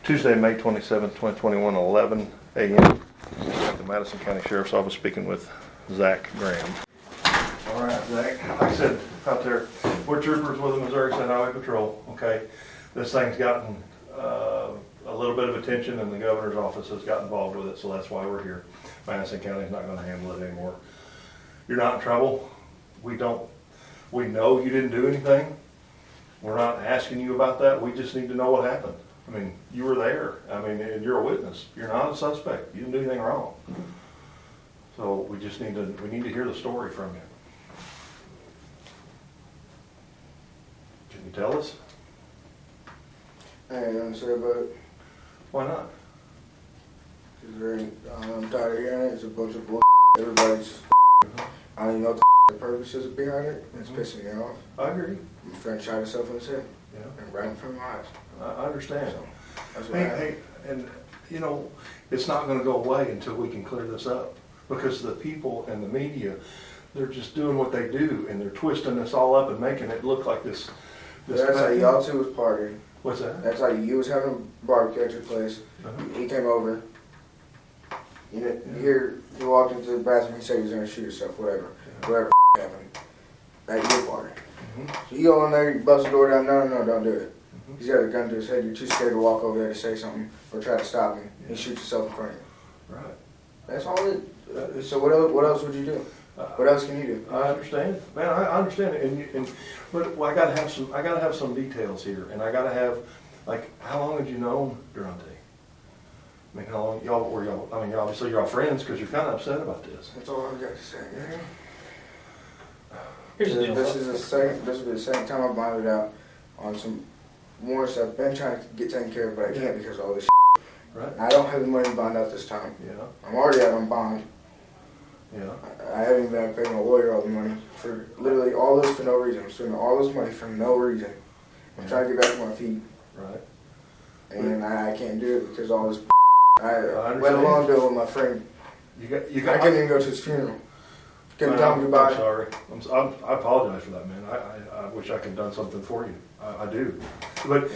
Tuesday, May 27th, 2021, 11 a.m. at the Madison County Sheriff's Office, speaking with Zackery Graham. All right, Zach, like I said out there, we're troopers with the Missouri State Highway Patrol, okay? This thing's gotten a little bit of attention, and the governor's office has got involved with it, so that's why we're here. Madison County's not gonna handle it anymore. You're not in trouble. We know you didn't do anything. We're not asking you about that. We just need to know what happened. I mean, you were there. I mean, and you're a witness. You're not a suspect. You didn't do anything wrong. So we just need to hear the story from you. Can you tell us? I ain't gonna say about it. Why not? Cause I'm tired of hearing it. It's a bunch of bull. Everybody's. I don't even know what the purpose is behind it. It's pissing me off. I agree. My friend shot himself in his head. Yeah. And right in front of my eyes. I understand. So, that's what Hey, and you know, it's not going to go away until we can clear this up, because the people and the media, they're just doing what they do, and they're twisting this all up and making it look like this. That's how y'all two was partying. What's that? That's how you was having a barbecue at your place. He came over. You know, he walked into the bathroom. He said he was gonna shoot himself. Whatever happened at your party. So you go in there, you bust the door down. No, don't do it. He's got a gun to his head. You're too scared to walk over there to say something or try to stop him. He shoots himself in front of you. Right. That's all it. So what else would you do? What else can you do? I understand, man. I understand it, but I gotta have some details here, and I gotta have, like, how long had you known Derontae? I mean, how long y'all? I mean, obviously you're all friends because you're kind of upset about this. That's all I've got to say. Man. Here's the deal. This will be the second time I've bonded out on some more stuff. Been trying to get taken care of, but I can't because of all this. Right. I don't have the money to bond out this time. Yeah. I'm already out on bond. Yeah. I haven't even been paying my lawyer all the money for literally all this for no reason. I'm spending all this money for no reason. I'm trying to get back to my feet. Right. And I can't do it because all this. I understand. let alone do it with my friend. You got. I couldn't even go to his funeral. Couldn't tell him goodbye. I'm sorry. I apologize for that, man. I wish I could have done something for you. I do. But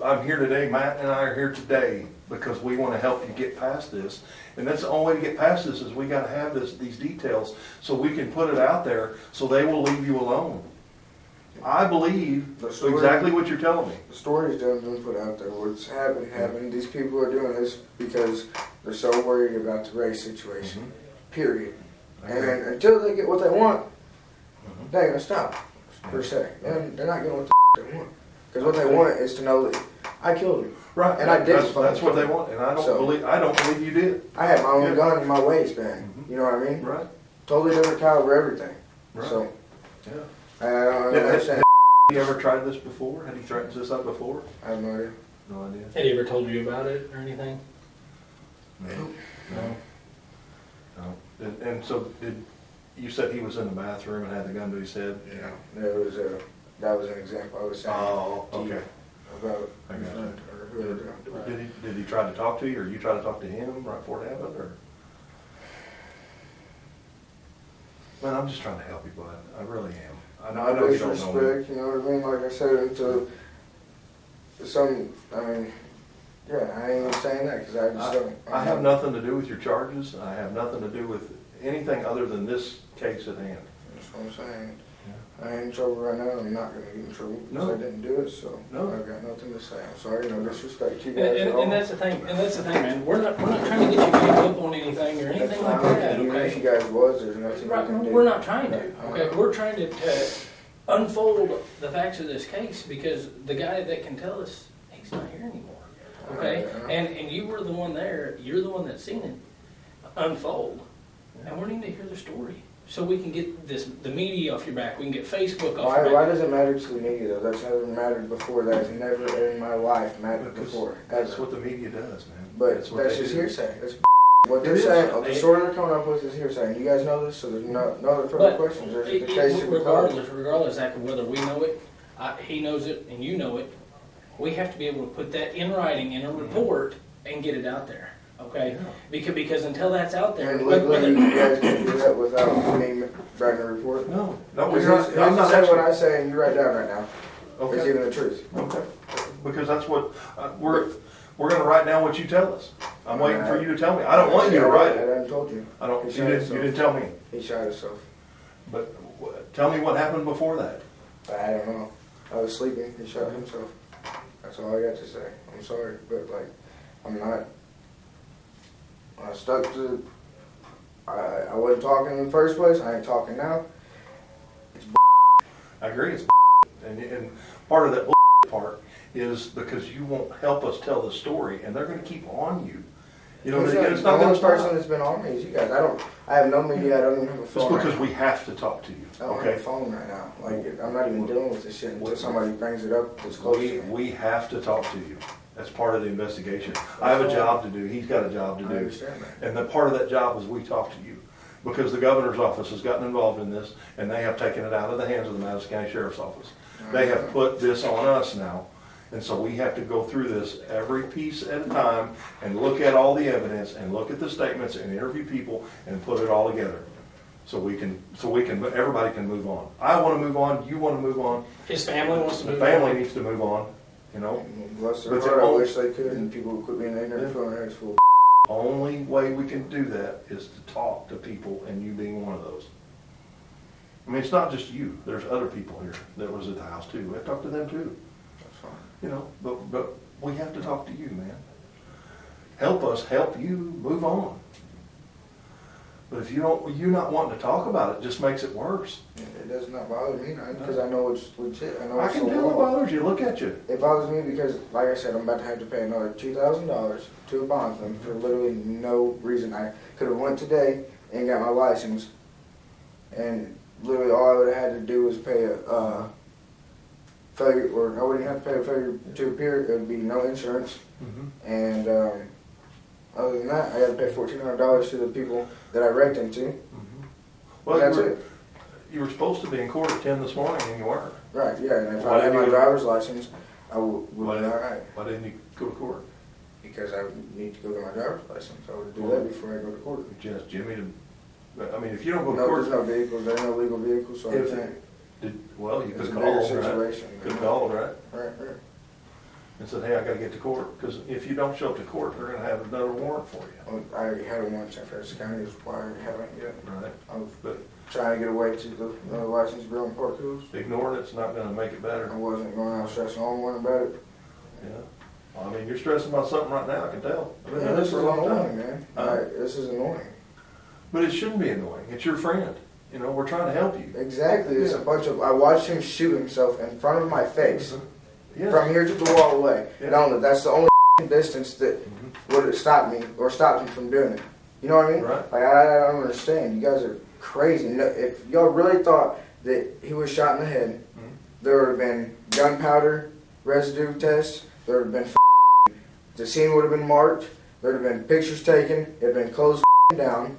I'm here today. Matt and I are here today because we want to help you get past this. And that's the only way to get past this is we got to have these details so we can put it out there so they will leave you alone. I believe exactly what you're telling me. The stories that have been put out there, what's happened. These people are doing this because they're so worried about the race situation. Period. And until they get what they want, they ain't gonna stop, per se. And they're not getting what they want. Because what they want is to know that I killed him. Right. And I did. That's what they want. And I don't believe you did. I had my own gun in my waistband. You know what I mean? Right. Totally different caliber, everything. Right. So, yeah. I don't understand. Had he ever tried this before? Had he threatened this up before? I have no idea. No idea. Had he ever told you about it or anything? No. And so you said he was in the bathroom and had the gun to his head? Yeah. That was an example I was saying. Oh, okay. About I got you. or whoever. Did he try to talk to you, or you try to talk to him right before it happened, or? Man, I'm just trying to help you, bud. I really am. I know you don't know me. Disrespect, you know what I mean? Like I said, until I mean, yeah, I ain't even saying that because I just don't. I have nothing to do with your charges. I have nothing to do with anything other than this case at hand. That's what I'm saying. I ain't in trouble right now. I'm not going to get in trouble because I didn't do it, so I've got nothing to say. I'm sorry, no disrespect to you guys at all. And that's the thing, man. We're not trying to get you ganged up on anything or anything like that. Even Okay. if you guys was, there's nothing Right, you can do. we're not trying to. Okay, we're trying to unfold the facts of this case because the guy that can tell us he's not here anymore. Okay, and you were the one there. You're the one that's seen it unfold, and we need to hear the story. So we can get the media off your back. We can get Facebook off your back. Why does it matter to the media though? That's never mattered before. That has never in my life mattered before. That's what the media does, man. But that's just hearsay. That's what they're saying. The story they're coming up with is hearsay. You guys know this, so there's no other further questions. There's the case regardless, Zach, of whether we know it, he knows it, and you know it, we have to be able to put that in writing in a report and get it out there. Okay, because until that's out there, and legally, you guys can do that without me writing a report. No, I'm not saying what I say, and you write down right now. Okay. It's even the truth. Okay, because that's what we're gonna write down what you tell us. I'm waiting for you to tell me. I don't want you to write I it. done told you. I don't, He you shot didn't tell me. He shot himself. But tell me what happened before that. I don't know. I was sleeping. He shot himself. That's all I got to say. I'm sorry, but like, I'm not. I stuck to. I wasn't talking in the first place. I ain't talking now. I agree, it's and part of that part is because you won't help us tell the story, and they're going to keep on you. You know, it's not the going only to stop. person that's been on me is you guys. I have no media. I don't even have a phone. It's because right we have to talk to you. now. I don't have Okay, a phone right now. Like I'm not even dealing with this shit until somebody brings it up that's close to me. we have to talk to you. That's part of the investigation. I have a job to do. He's got a job to I do, understand that. and the part of that job is we talk to you. Because the governor's office has gotten involved in this, and they have taken it out of the hands of the Madison County Sheriff's Office. They have put this on us now, and so we have to go through this every piece at a time and look at all the evidence and look at the statements and interview people and put it all together. So everybody can move on. I want to move on, you want to move on, His family wants to the move family on. needs to move on, you know? Bless their But the heart, I only- wish they could, and people would quit being ignorant, feeling their heads full. Only way we can do that is to talk to people, and you being one of those. I mean, it's not just you. There's other people here that was at the house too. We have to talk to them too. That's fine. You know, but we have to talk to you, man. Help us help you move on. But if you're not wanting to talk about it, just makes it worse. It does not bother me, because I know it's legit. I know I it's can so tell it wrong. bothers you. Look at you. It bothers me because, like I said, I'm about to have to pay another $2,000 to a bondsman for literally no reason. I could have went today and got my license, and literally all I would have had to do was pay a failure, or I wouldn't have to pay a failure to appear. It would be no insurance, and other than that, I got to pay $1,400 to the people that I wrecked into. Well, That's it. you were supposed to be in court at 10 this morning, and you weren't. Right, yeah, and if Why I had didn't my you- driver's license, I would Why be all right. Why didn't you go to court? Because I would need to go get my driver's license. I would do that before I go to court. Did you ask Jimmy to? I mean, if you don't go to No, court, there's no vehicles, there are no legal vehicles, so I If- can't. well, you It's could a call, bigger right? situation. Could have called, right? Right. And said, hey, I gotta get to court, because if you don't show up to court, they're gonna have another warrant for you. Well, I already had a warrant in Ferris County, is why I haven't yet. Right. I was But trying to get away to the license bureau in Park Hills. ignoring it's not gonna make it better. I wasn't going out stressing on one about it. Yeah. Well, I mean, you're stressing about something right now, I can tell. I've been Yeah, doing this this for is a long annoying, time. man. Huh? This is annoying. But it shouldn't be annoying. It's your friend. You know, we're trying to help you. Exactly, it's Yeah. a bunch of, I watched him shoot himself in front of my face. Yeah. From here to the wall away. Yeah. And only that's the only distance that would have stopped me or stopped me from doing it. You know what I mean? Right. Like I don't understand. You guys are crazy. No, if y'all really thought that he was shot in the head, there would have been gunpowder residue tests. There would have been the scene would have been marked. There would have been pictures taken. It would have been closed down.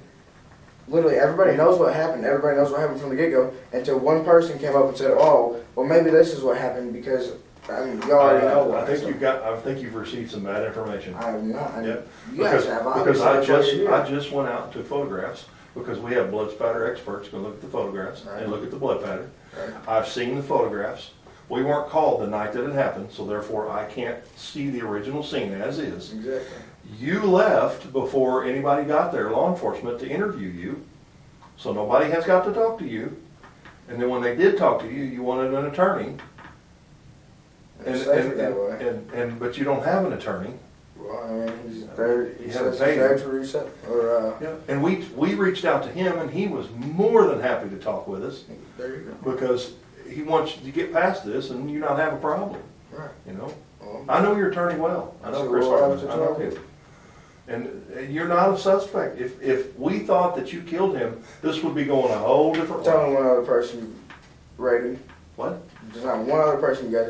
Literally, everybody knows what happened. Everybody knows what happened from the get-go. Until one person came up and said, "Oh, well, maybe this is what happened," because I mean, y'all already know what. I think you've received some bad information. I have not. Yep. You guys have. Because Obviously, I just went out and took photographs because we have blood spatter experts going to look at the photographs Right. and look at the blood pattern. Right. I've seen the photographs. We weren't called the night that it happened, so therefore I can't see the original scene as is. Exactly. You left before anybody got there, law enforcement, to interview you, so nobody has got to talk to you. And then when they did talk to you, you wanted an attorney. It's safer that way. But you don't have an attorney. Well, I mean, he's there. He You says haven't he's paid there him. to reset. Or Yeah. And we reached out to him, and he was more than happy to talk with us there you go. because he wants you to get past this and you not have a problem. Right. You know, Well, I know your attorney well. I know So Chris we'll have Hartman. to I know talk. him. And you're not a suspect. If we thought that you killed him, this would be going a whole different tell way. me one other person rated. What? There's not one other person you guys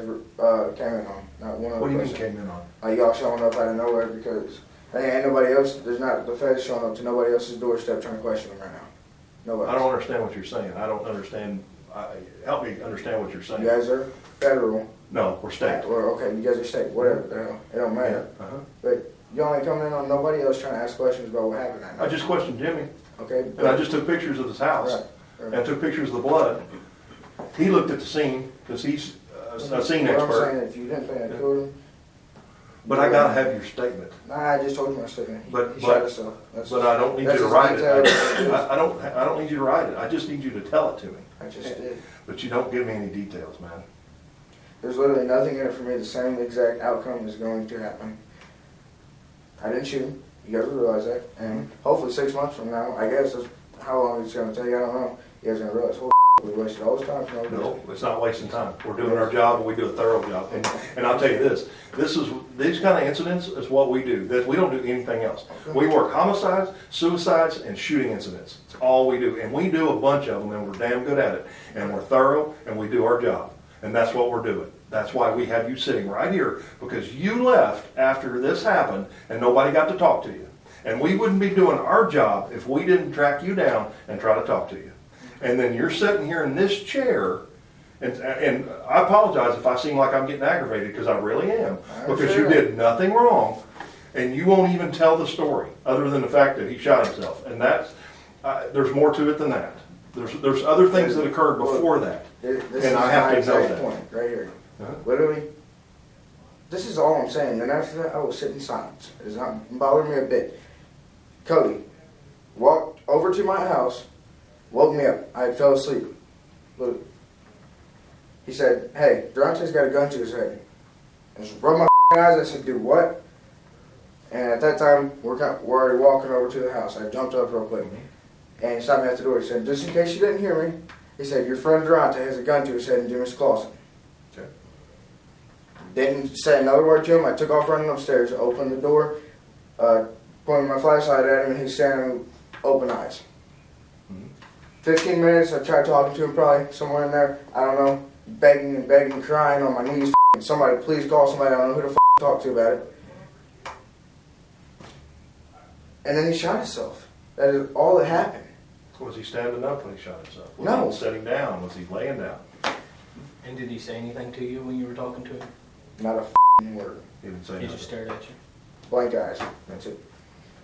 came in on. Not one other What do you person. mean came in on? Like y'all showing up out of nowhere because ain't nobody else. There's not the feds showing up to nobody else's doorstep trying to question them right now. Nobody. I don't understand what you're saying. I don't understand. Help me understand what you're saying. You guys are federal. No, we're state. Or okay, you guys are state. Whatever the hell. It don't matter. Uh-huh. But y'all ain't coming in on nobody else trying to ask questions about what happened that night. I just questioned Jimmy, Okay. and I just took pictures of his house, Right. and I took pictures of the blood. He looked at the scene because he's a scene What I'm expert. saying, if you didn't think I killed him, But I gotta have your statement. Nah, I just told you my statement. But- He but- shot himself. But I don't need you that's to as write it. detailed as it I don't need you to write it. I just need you to tell it to me. I just did. But you don't give me any details, man. There's literally nothing in it for me. The same exact outcome is going to happen. I didn't shoot him. You guys will realize that. And hopefully 6 months from now, I guess that's how long it's going to take. I don't know. You guys are going to realize, holy we wasted all this time for no reason. No, it's not wasting time. We're doing our job and we do a thorough job. And I'll tell you this, these kind of incidents is what we do. We don't do anything else. We work homicides, suicides, and shooting incidents. It's all we do. And we do a bunch of them and we're damn good at it. And we're thorough and we do our job. And that's what we're doing. That's why we have you sitting right here, because you left after this happened and nobody got to talk to you. And we wouldn't be doing our job if we didn't track you down and try to talk to you. And then you're sitting here in this chair, and I apologize if I seem like I'm getting aggravated, because I really am, because you did nothing wrong, and you won't even tell the story, other than the fact that he shot himself. And that's, there's more to it than that. There's other things that occurred before that, and I have to know that. Point right here. Uh-huh. Literally, this is all I'm saying. And after that, I will sit in silence. It does not bother me a bit. Cody walked over to my house, woke me up. I had fell asleep. Look. He said, "Hey, Derontae's got a gun to his head." I just rubbed my eyes. I said, "Do what?" And at that time, we're already walking over to the house. I jumped up real quick. And he stopped me at the door. He said, "Just in case you didn't hear me," he said, "your friend Derontae has a gun to his head in Jimmy's closet." Okay. Didn't say another word to him. I took off running upstairs, opened the door, pointed my flashlight at him, and he's standing with open eyes. 15 minutes, I tried talking to him, probably somewhere in there, I don't know, begging and begging, crying on my knees. Somebody, please call somebody, I don't know who to talk to about it. And then he shot himself. That is all that happened. Was he standing up when he shot himself? Was No. he sitting down? Was he laying down? And did he say anything to you when you were talking to him? Not a word. He didn't say He nothing. just stared at you. Blank eyes. That's it.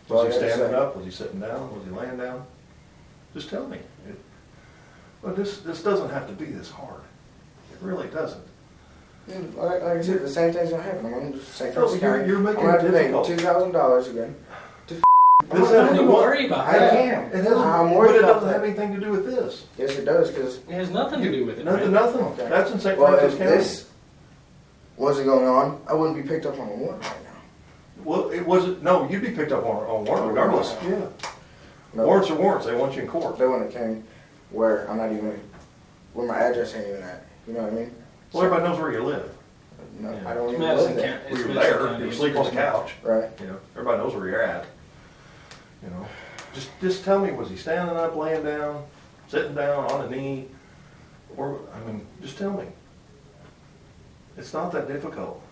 Was he standing up? Was he sitting down? Was he laying down? Just tell me. Well, this doesn't have to be this hard. It really doesn't. Like I said, the same thing's gonna happen. I'm gonna just say, No, you're making I'm gonna have it to pay difficult. $2,000 again. Don't even worry about I that. am. It doesn't, I'm but worried it about doesn't that. have anything to do with this. Yes, it does, because It has nothing to do with it. Nothing, Brent. nothing. Okay. That's in St. well, Francis if County. this wasn't going on, I wouldn't be picked up on a warrant right now. Well, it wasn't. No, you'd be picked up on warrant regardless. Yeah. No, Warrants are warrants. They want you in court. they wouldn't have came where I'm not even, where my address ain't even at. You know what I mean? Well, everybody knows where you live. No, Yeah. I don't It's even Madison live there. County. Well, It's you're Madison there. County. You sleep on the couch. Right. You know, everybody knows where you're at. You know, just tell me, was he standing up, laying down, sitting down, on a knee, or I mean, just tell me. It's not that difficult.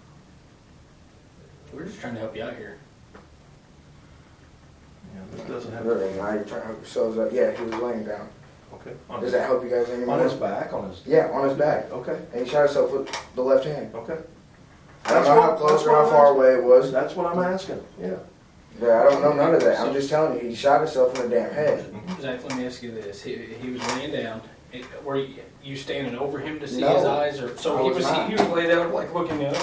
We're just trying to help you out here. Yeah, this doesn't have. Literally, now you're trying to hook yourselves up. Yeah, he was laying down. Okay. Does that help you guys anymore? On his back, on his. Yeah, on his back. Okay. And he shot himself with the left hand. Okay. I don't know how close or how far away it was. That's what I'm asking. Yeah. Yeah, I don't know none of that. I'm just telling you, he shot himself in the damn head. Zach, let me ask you this. He was laying down. Were you standing over him to see No, his eyes? Or so I he was was not. he was laying down like looking up?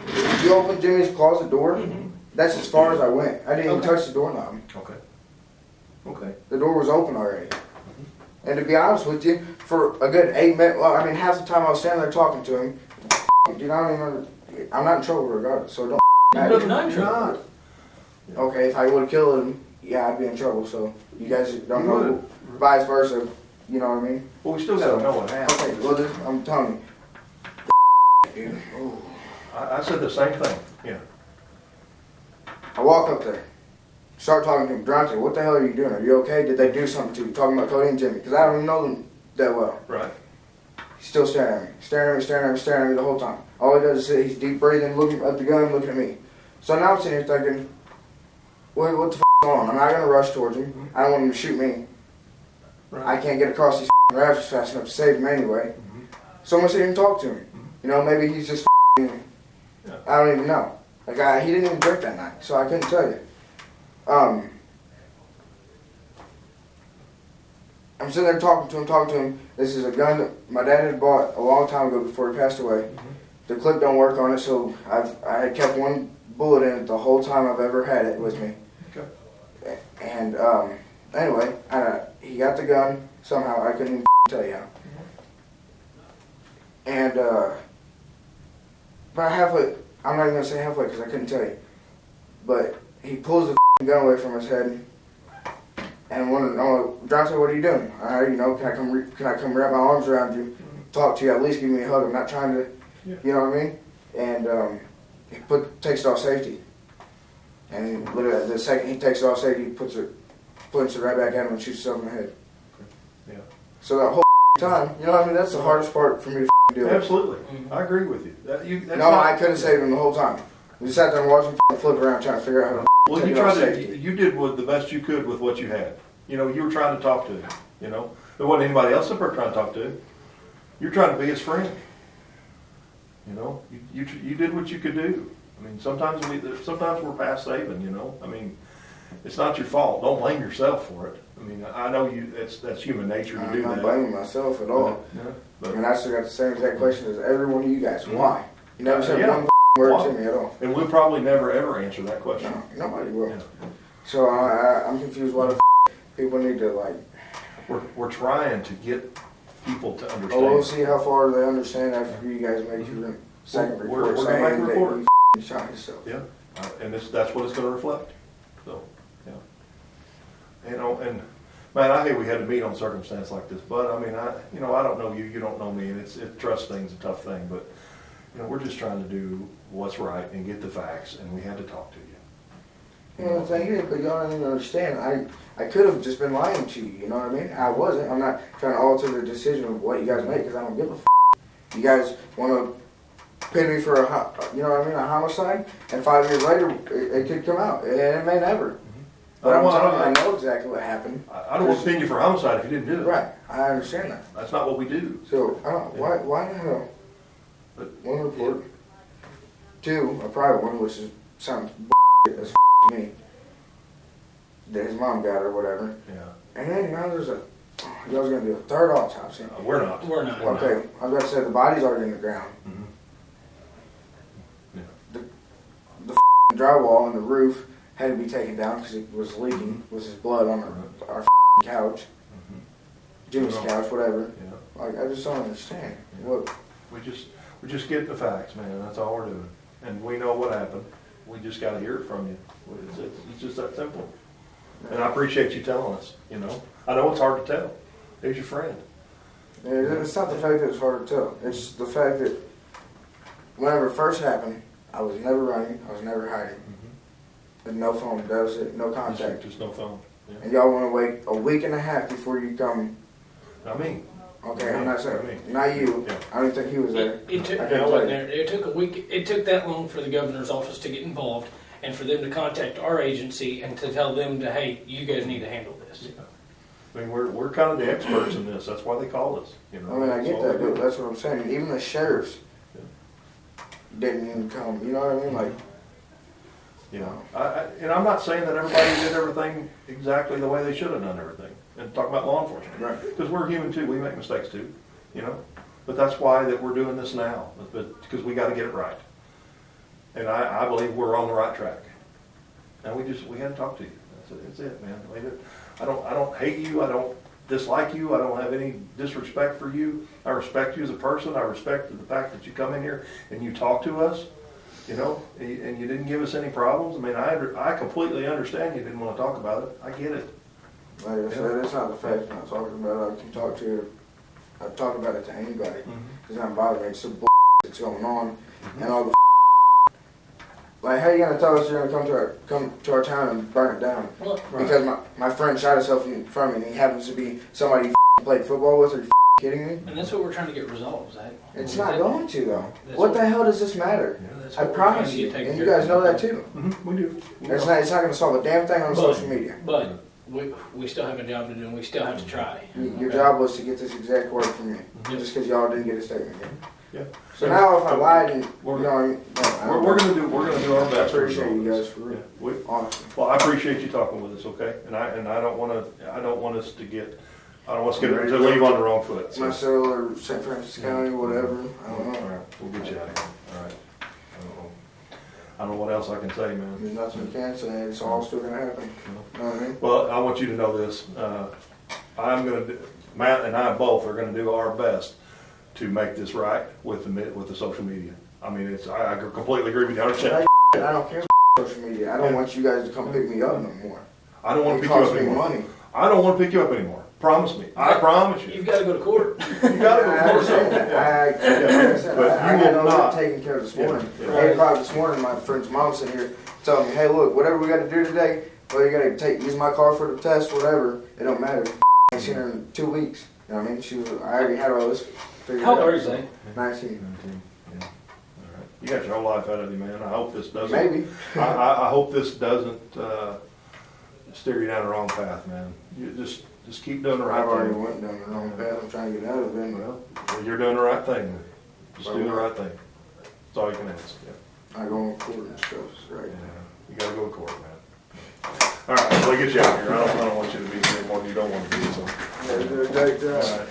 If you open Jimmy's closet door, that's as far as I went. I didn't even Okay. touch the doorknob. Okay. Okay. The door was open already. And to be honest with you, for a good 8 minutes, well, I mean, half the time I was standing there talking to him, dude, I don't even, I'm not in trouble regardless, so don't matter. You're not in trouble. Okay, if I would have killed him, yeah, I'd be in trouble, so you guys don't You know, would've. vice versa, you know what I mean? Well, we still got to know what happened. Okay, well, I'm telling you. Dude, ooh. I said the same thing. Yeah. I walk up there, start talking to him. Derontae, what the hell are you doing? Are you okay? Did they do something to you? Talking about Cody and Jimmy, because I don't even know them that well. Right. He's still staring at me, staring at me the whole time. All he does is sit, he's deep breathing, looking at the gun, looking at me. So now I'm sitting here thinking, what the f*** is going on? I'm not going to rush towards him. I don't want him to shoot me. Right. I can't get across these rafters fast enough to save him anyway. So I'm going to sit here and talk to him. You know, maybe he's just me. Yeah. I don't even know. Like, he didn't even drink that night, so I couldn't tell you. I'm sitting there talking to him. This is a gun that my dad had bought a long time ago before he passed away. The clip don't work on it, so I had kept one bullet in it the whole time I've ever had it with me. Okay. And anyway, he got the gun somehow. I couldn't even tell you how. And about halfway, I'm not even gonna say halfway because I couldn't tell you. But he pulls the gun away from his head. And I'm like, Derontae, what are you doing? Can I come wrap my arms around you, talk to you, at least give me a hug? I'm not trying to, you know what I mean? And he takes it off safety. And literally, the second he takes it off safety, he puts it right back at him and shoots himself in the head. Yeah. So that whole time, you know what I mean? That's the hardest part for me to deal with. Absolutely. I agree with you. I couldn't save him the whole time. We just sat there and watched him flip around trying to figure out how to Well, you did the best you could with what you had. You know, you were trying to talk to him. You know, there wasn't anybody else up there trying to talk to him. You're trying to be his friend. You know, you did what you could do. I mean, sometimes we're past saving. You know, I mean, it's not your fault. Don't blame yourself for it. I mean, I know that's human nature to do that. I'm not blaming myself at all. But, I mean, I still got the same exact question as every one of you guys. Why? You never said one word to me at all. And we'll probably never ever answer that question. No, nobody will. Yeah. So I'm confused. Why the people need to like? We're trying to get people to understand. Oh, we'll see how far they understand after you guys make your second report we're saying gonna make a report. that you shot yourself. Yeah, and that's what it's going to reflect. So, yeah. You know, and man, I hate we had to meet on circumstance like this, but I mean, I don't know you, you don't know me, and trust thing's a tough thing, but you know, we're just trying to do what's right and get the facts, and we had to talk to you. You know what I'm saying? But y'all don't even understand. I could have just been lying to you. You know what I mean? I wasn't. I'm not trying to alter the decision of what you guys make because I don't give a. You guys want to pin me for a homicide, and 5 years later it could come out, and it may never. But I know exactly what happened. I don't want to pin you for homicide if you didn't do it. Right, I understand that. That's not what we do. So why the hell? One report, two a private one, which sounds as to me. That his mom got or whatever. Yeah. And then now there's y'all's gonna do a third autopsy. We're not. We're not. Okay, I was about to say the body's already in the ground. Yeah. The drywall and the roof had to be taken down because it was leaking with his blood on our couch, Jimmy's couch, whatever. Yeah. Like I just don't understand. What? We're just getting the facts, man. That's all we're doing, and we know what happened. We just got to hear it from you. It's just that simple. And I appreciate you telling us. You know, I know it's hard to tell. He's your friend. It's not the fact that it's hard to tell. It's the fact that whenever it first happened, I was never running. I was never hiding. And no phone, that was it. No contact. Just no phone. Yeah. And y'all want to wait a week and a half before you come. Not me. Okay, I'm not saying me. not you. Yeah. I don't think he was there. I wasn't there. It took a week. It took that long for the governor's office to get involved and for them to contact our agency and to tell them to, hey, you guys need to handle this. Yeah. I mean, we're kind of the experts in this. That's why they called us. You know. I mean, I get that, but that's what I'm saying. Even the sheriffs didn't even come. You know what I mean? Like. Yeah, and I'm not saying that everybody did everything exactly the way they should have done everything. And talk about law enforcement, right? Because we're human too. We make mistakes too, you know. But that's why that we're doing this now, because we got to get it right. And I believe we're on the right track. And we had to talk to you. That's it, man. I don't hate you. I don't dislike you. I don't have any disrespect for you. I respect you as a person. I respect the fact that you come in here and you talk to us. You know, and you didn't give us any problems. I mean, I completely understand you didn't want to talk about it. I get it. Like I said, it's not the fact I'm not talking about it. I can talk to you. I talk about it to anybody. It's not bothering me. It's the bull that's going on and all the like. How are you gonna tell us you're gonna come to our town and burn it down? Well, because my friend shot himself in front of me and he happens to be somebody you played football with? Are you kidding me? And that's what we're trying to get resolved, Zach. It's not going to though. What the hell does this matter? I promise you, and you guys know that too. We do. It's not going to solve a damn thing on social media. But we still have a job to do, and we still have to try. Your job was to get this exact word from me, just because y'all didn't get a statement yet. Yeah. So now, if I lied, and we're gonna do our best. I appreciate you guys for real. Yeah. Awesome. Well, I appreciate you talking with us, okay? And I don't want us to leave on the wrong foot. So. Marcel or St. Francis County, whatever. I don't know. All right, we'll get you out of here. All right. I don't know what else I can say, man. There's nothing we can say. It's all still gonna happen. You know what I mean? Well, I want you to know this. Matt and I both are gonna do our best to make this right with the social media. I mean, I completely agree with you 100%. I don't care social media. I don't want you guys to come pick me up no more. I don't want It to pick you costs up me anymore. money. I don't want to pick you up anymore. Promise me. I promise you. You've got to go to court. You gotta I go to understand court. that. But I you had will no not. taken care of this morning. Yeah. 8 o'clock this morning, my friend's mom sitting here telling me, hey, look, whatever we got to do today, whether you got to use my car for the test, whatever, it don't matter. I ain't seen her in 2 weeks. You know what I mean? I already had all this figured How out. old are you, Zane? 19. Yeah. All right. You got your whole life out of you, man. I hope this doesn't. Maybe. I hope this doesn't steer you down the wrong path, man. You just keep doing the right I've already thing. went down the wrong path. I'm trying to get out of it. Well, you're doing the right thing. Man. Just do the right thing. That's all you can ask. Yeah. I go on court and stuff, right? Yeah. You gotta go to court, man. All right, we'll get you out of here. I don't want you to be here more than you don't want to be. So. Yeah, All right.